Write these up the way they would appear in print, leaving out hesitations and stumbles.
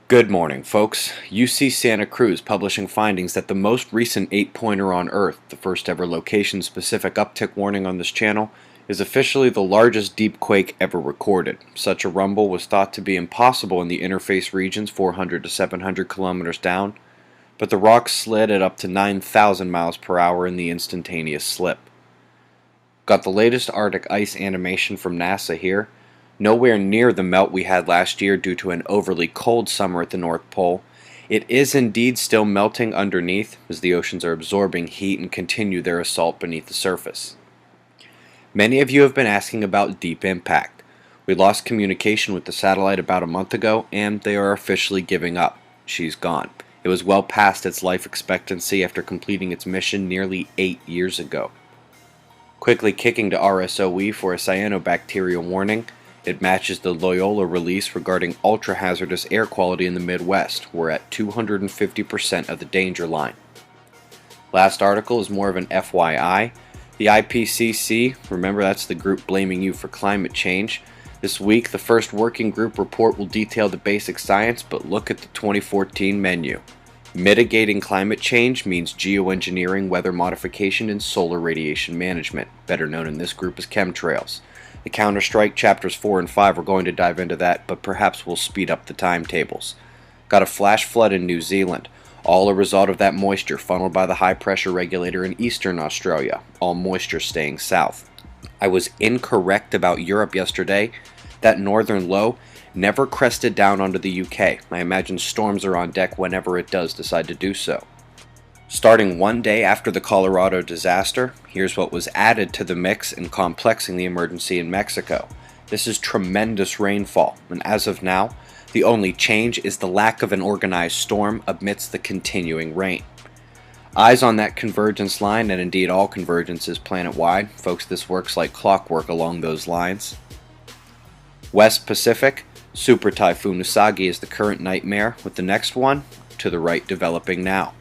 Good morning, folks. UC Santa Cruz publishing findings that the most recent 8-pointer on Earth, the first ever location-specific uptick warning on this channel, is officially the largest deep quake ever recorded. Such a rumble was thought to be impossible in the interface regions 400 to 700 kilometers down, but the rocks slid at up to 9,000 miles per hour in the instantaneous slip. Got the latest Arctic ice animation from NASA here. Nowhere near the melt we had last year due to an overly cold summer at the North Pole. It is indeed still melting underneath as the oceans are absorbing heat and continue their assault beneath the surface. Many of you have been asking about Deep Impact. We lost communication with the satellite about a month ago and they are officially giving up. She's gone. It was well past its life expectancy after completing its mission nearly 8 years ago. Quickly kicking to RSOE for a cyanobacteria warning. It matches the Loyola release regarding ultra-hazardous air quality in the Midwest. We're at 250% of the danger line. Last article is more of an FYI. The IPCC, remember that's the group blaming you for climate change. This week, the first working group report will detail the basic science, but look at the 2014 menu. Mitigating climate change means geoengineering, weather modification, and solar radiation management, better known in this group as chemtrails. The Counter-Strike Chapters 4 and 5 are going to dive into that, but perhaps we'll speed up the timetables. Got a flash flood in New Zealand, all a result of that moisture funneled by the high-pressure regulator in eastern Australia, all moisture staying south. I was incorrect about Europe yesterday. That northern low never crested down onto the UK. I imagine storms are on deck whenever it does decide to do so. Starting one day after the Colorado disaster, here's what was added to the mix and complexing the emergency in Mexico. This is tremendous rainfall, and as of now, the only change is the lack of an organized storm amidst the continuing rain. Eyes on that convergence line, and indeed all convergence is planet-wide. Folks, this works like clockwork along those lines. West Pacific, Super Typhoon Usagi is the current nightmare, with the next one to the right developing now.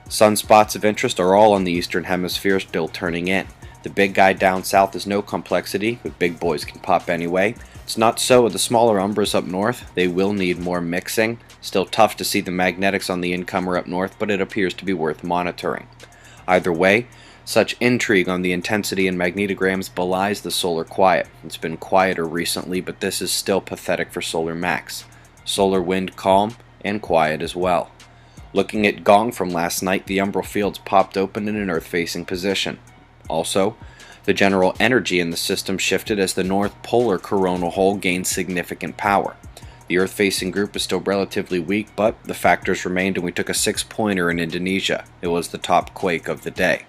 Sunspots of interest are all on the eastern hemisphere still turning in. The big guy down south is no complexity, but big boys can pop anyway. It's not so with the smaller umbras up north. They will need more mixing. Still tough to see the magnetics on the incomer up north, but it appears to be worth monitoring. Either way, such intrigue on the intensity and magnetograms belies the solar quiet. It's been quieter recently, but this is still pathetic for solar max. Solar wind calm and quiet as well. Looking at Gong from last night, the umbral fields popped open in an Earth-facing position. Also, the general energy in the system shifted as the North Polar coronal hole gained significant power. The Earth-facing group is still relatively weak, but the factors remained and we took a 6-pointer in Indonesia. It was the top quake of the day.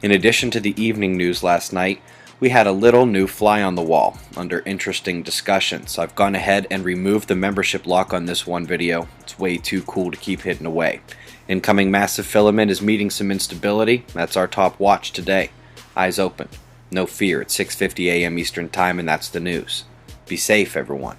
In addition to the evening news last night, we had a little new fly on the wall. Under interesting discussions, I've gone ahead and removed the membership lock on this one video. It's way too cool to keep hidden away. Incoming massive filament is meeting some instability. That's our top watch today. Eyes open. No fear, it's 6:50 a.m. Eastern Time and that's the news. Be safe, everyone.